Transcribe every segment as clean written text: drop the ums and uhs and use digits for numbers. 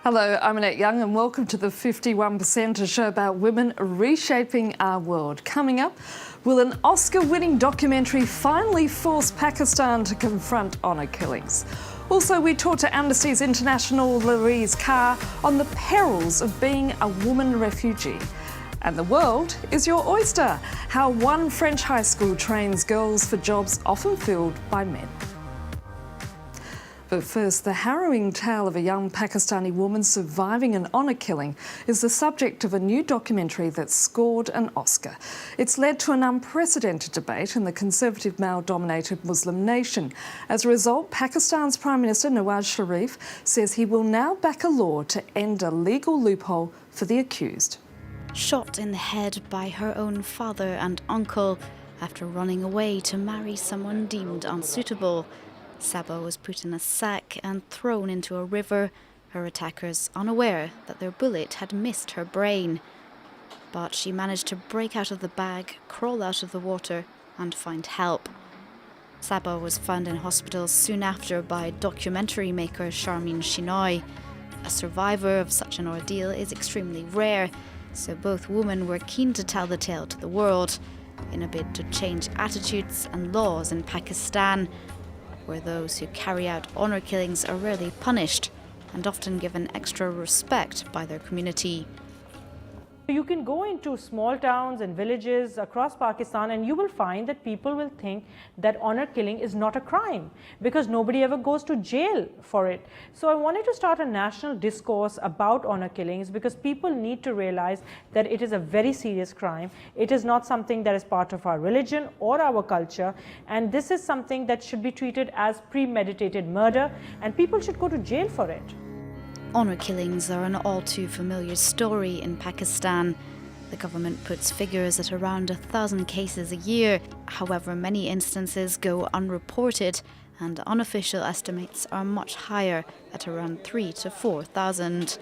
Hello, I'm Annette Young and welcome to the 51%, a show about women reshaping our world. Coming up, will an Oscar-winning documentary finally force Pakistan to confront honour killings? Also, we talk to Amnesty's international Louise Carr on the perils of being a woman refugee. And the world is your oyster, how one French high school trains girls for jobs often filled by men. But first, the harrowing tale of a young Pakistani woman surviving an honour killing is the subject of a new documentary that scored an Oscar. It's led to an unprecedented debate in the conservative male-dominated Muslim nation. As a result, Pakistan's Prime Minister Nawaz Sharif says he will now back a law to end a legal loophole for the accused. Shot in the head by her own father and uncle after running away to marry someone deemed unsuitable. Saba was put in a sack and thrown into a river, her attackers unaware that their bullet had missed her brain. But she managed to break out of the bag, crawl out of the water and find help. Saba was found in hospital soon after by documentary maker Sharmeen Shinoy. A survivor of such an ordeal is extremely rare, so both women were keen to tell the tale to the world in a bid to change attitudes and laws in Pakistan, where those who carry out honour killings are rarely punished and often given extra respect by their community. You can go into small towns and villages across Pakistan and you will find that people will think that honour killing is not a crime because nobody ever goes to jail for it. So I wanted to start a national discourse about honour killings because people need to realize that it is a very serious crime. It is not something that is part of our religion or our culture, and this is something that should be treated as premeditated murder, and people should go to jail for it. Honour killings are an all too familiar story in Pakistan. The government puts figures at around 1,000 cases a year. However, many instances go unreported, and unofficial estimates are much higher at around 3,000 to 4,000.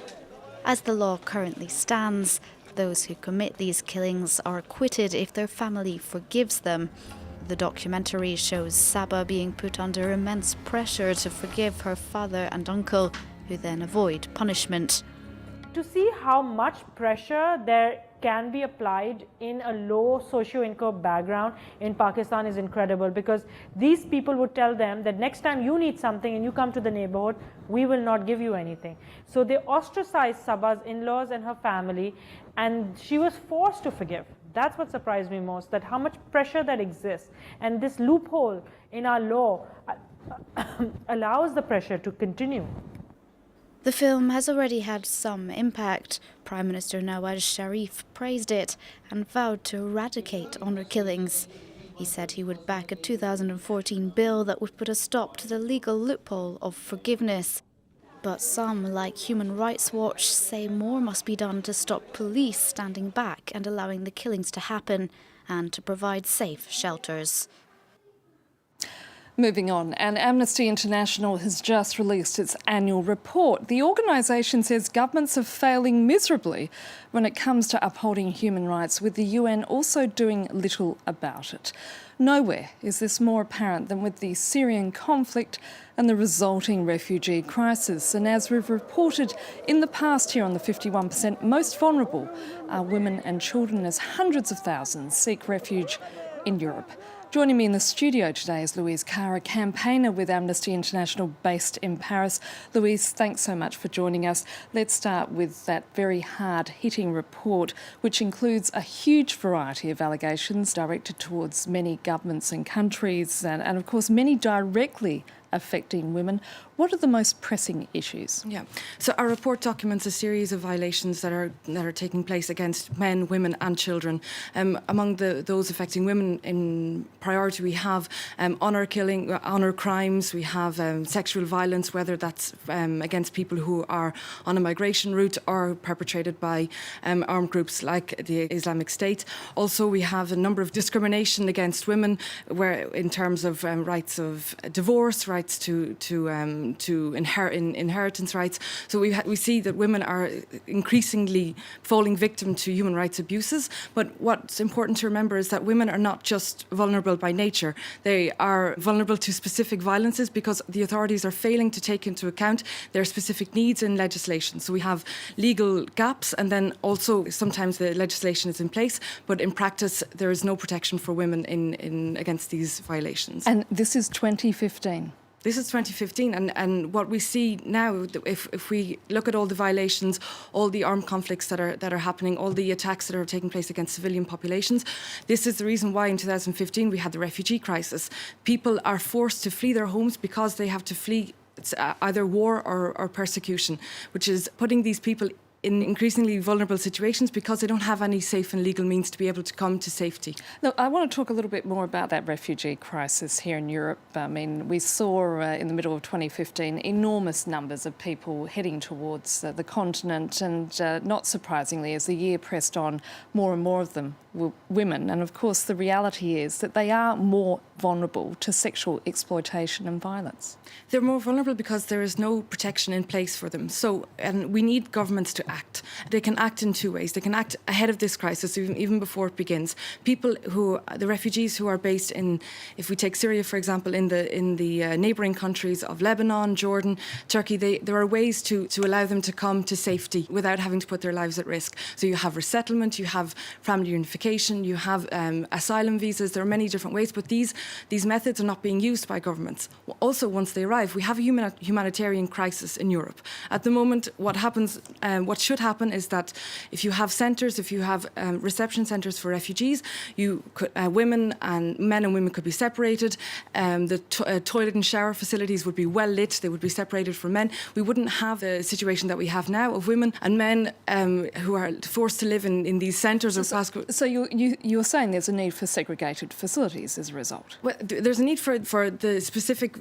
As the law currently stands, those who commit these killings are acquitted if their family forgives them. The documentary shows Saba being put under immense pressure to forgive her father and uncle, who then avoid punishment. To see how much pressure there can be applied in a low socio-income background in Pakistan is incredible, because these people would tell them that next time you need something and you come to the neighborhood, we will not give you anything. So they ostracized Saba's in-laws and her family, and she was forced to forgive. That's what surprised me most, that how much pressure that exists. And this loophole in our law allows the pressure to continue. The film has already had some impact. Prime Minister Nawaz Sharif praised it and vowed to eradicate honour killings. He said he would back a 2014 bill that would put a stop to the legal loophole of forgiveness. But some, like Human Rights Watch, say more must be done to stop police standing back and allowing the killings to happen, and to provide safe shelters. Moving on, and Amnesty International has just released its annual report. The organisation says governments are failing miserably when it comes to upholding human rights, with the UN also doing little about it. Nowhere is this more apparent than with the Syrian conflict and the resulting refugee crisis. And as we've reported in the past here on the 51%, most vulnerable are women and children, as hundreds of thousands seek refuge in Europe. Joining me in the studio today is Louise Carr, a campaigner with Amnesty International based in Paris. Louise, thanks so much for joining us. Let's start with that very hard-hitting report, which includes a huge variety of allegations directed towards many governments and countries, and of course many directly affecting women. What are the most pressing issues? Yeah, so our report documents a series of violations that are taking place against men, women and children. Among those affecting women in priority, we have honour killing, honour crimes, we have sexual violence, whether that's against people who are on a migration route or perpetrated by armed groups like the Islamic State. Also, we have a number of discrimination against women, where in terms of rights of divorce, rights rights to inheritance rights. So we see that women are increasingly falling victim to human rights abuses. But what's important to remember is that women are not just vulnerable by nature. They are vulnerable to specific violences because the authorities are failing to take into account their specific needs in legislation. So we have legal gaps, and then also sometimes the legislation is in place, but in practice there is no protection for women against these violations. And this is 2015. This is 2015, and what we see now, if we look at all the violations, all the armed conflicts that are happening, all the attacks that are taking place against civilian populations, this is the reason why in 2015 we had the refugee crisis. People are forced to flee their homes because they have to flee either war or persecution, which is putting these people in increasingly vulnerable situations because they don't have any safe and legal means to be able to come to safety. Look, I want to talk a little bit more about that refugee crisis here in Europe. I mean, we saw in the middle of 2015 enormous numbers of people heading towards the continent, and not surprisingly, as the year pressed on, more and more of them were women. And of course, the reality is that they are more vulnerable to sexual exploitation and violence. They're more vulnerable because there is no protection in place for them. So, and we need governments to act. They can act in two ways. They can act ahead of this crisis, even before it begins. The refugees who are based in, if we take Syria, for example, in the neighbouring countries of Lebanon, Jordan, Turkey, there are ways to allow them to come to safety without having to put their lives at risk. So you have resettlement, you have family unification, you have asylum visas. There are many different ways, but these methods are not being used by governments. Also, once they arrive, we have a humanitarian crisis in Europe. At the moment, what should happen is that if you have centres, if you have reception centres for refugees, men and women could be separated. The toilet and shower facilities would be well lit. They would be separated from men. We wouldn't have the situation that we have now of women and men who are forced to live in these centres. So you're saying there's a need for segregated facilities as a result? Well, there's a need for the specific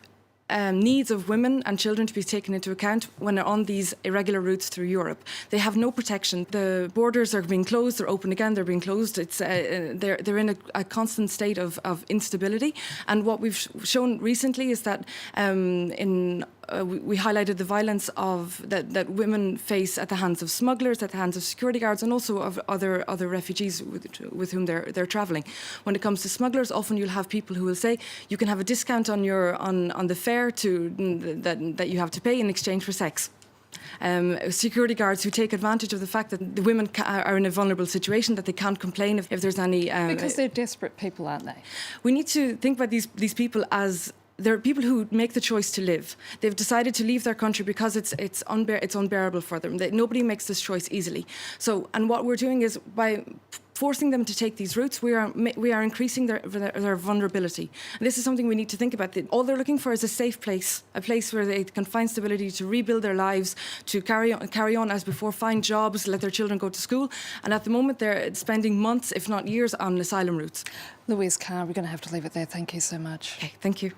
needs of women and children to be taken into account when they're on these irregular routes through Europe. They have no protection. The borders are being closed, they're open again, they're being closed. It's they're in a constant state of instability. And what we've shown recently is that we highlighted the violence that women face at the hands of smugglers, at the hands of security guards, and also of other refugees with whom they're travelling. When it comes to smugglers, often you'll have people who will say you can have a discount on the fare that you have to pay in exchange for sex. Security guards who take advantage of the fact that the women are in a vulnerable situation, that they can't complain if there's any... because they're desperate people, aren't they? We need to think about these people as... There are people who make the choice to live. They've decided to leave their country because it's unbearable for them. Nobody makes this choice easily. So, and what we're doing is by forcing them to take these routes, we are increasing their vulnerability. And this is something we need to think about. All they're looking for is a safe place, a place where they can find stability, to rebuild their lives, to carry on as before, find jobs, let their children go to school. And at the moment, they're spending months, if not years, on asylum routes. Louise Carr, we're going to have to leave it there. Thank you so much. Okay, thank you.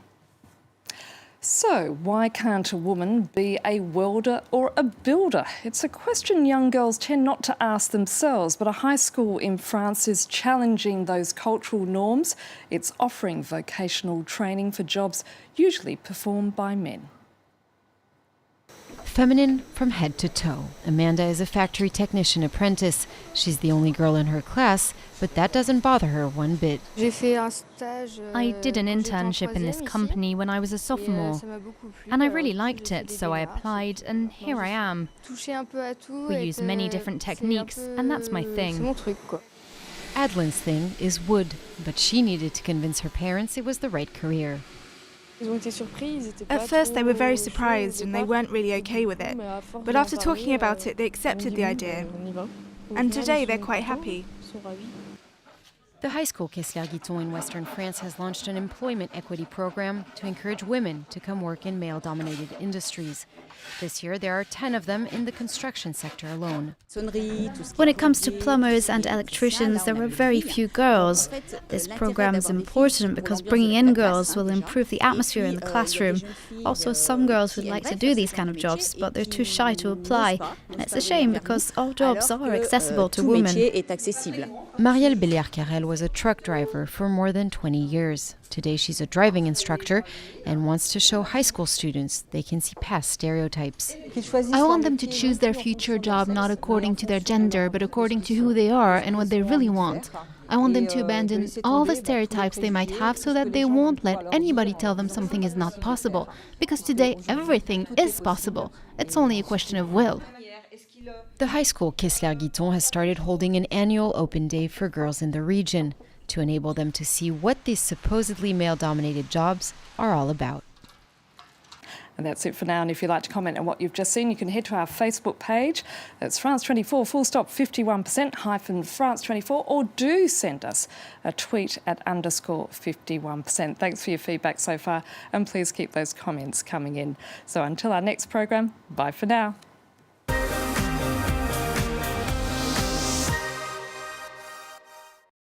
So, why can't a woman be a welder or a builder? It's a question young girls tend not to ask themselves, but a high school in France is challenging those cultural norms. It's offering vocational training for jobs usually performed by men. Feminine from head to toe, Amanda is a factory technician apprentice. She's the only girl in her class, but that doesn't bother her one bit. I did an internship in this company when I was a sophomore, and I really liked it, so I applied, and here I am. We use many different techniques, and that's my thing. Adeline's thing is wood, but she needed to convince her parents it was the right career. At first they were very surprised and they weren't really okay with it, but after talking about it they accepted the idea, and today they're quite happy. The high school Kessler-Guiton in Western France has launched an employment equity program to encourage women to come work in male-dominated industries. This year, there are 10 of them in the construction sector alone. When it comes to plumbers and electricians, there are very few girls. This program is important because bringing in girls will improve the atmosphere in the classroom. Also, some girls would like to do these kind of jobs, but they're too shy to apply. And it's a shame because all jobs are accessible to women. Marielle Béliard-Carrel was a truck driver for more than 20 years. Today she's a driving instructor and wants to show high school students they can see past stereotypes. I want them to choose their future job not according to their gender, but according to who they are and what they really want. I want them to abandon all the stereotypes they might have so that they won't let anybody tell them something is not possible. Because today everything is possible. It's only a question of will. The high school Kessler-Guiton has started holding an annual open day for girls in the region to enable them to see what these supposedly male-dominated jobs are all about. And that's it for now. And if you'd like to comment on what you've just seen, you can head to our Facebook page. That's France 24 51% France 24, or do send us a tweet at _51%. Thanks for your feedback so far, and please keep those comments coming in. So until our next program, bye for now.